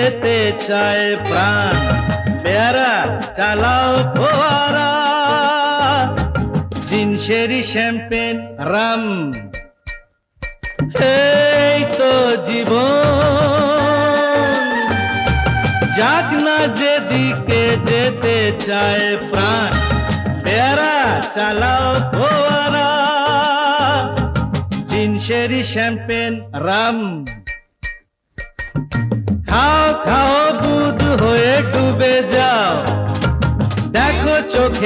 যেতে চায় প্রাণ, পেয়ারা চালাও ফোয়ারা, জিনসেরি শ্যাম্পেন রাম, এই তো জীবন। যাক না যেদিকে যেতে চায় প্রাণ, পেয়ারা চালাও ফোয়ারা, জিনসেরি শ্যাম্পেন রাম। খাও খাও দুধ হয়ে ডুবে যাও, দেখো চোখে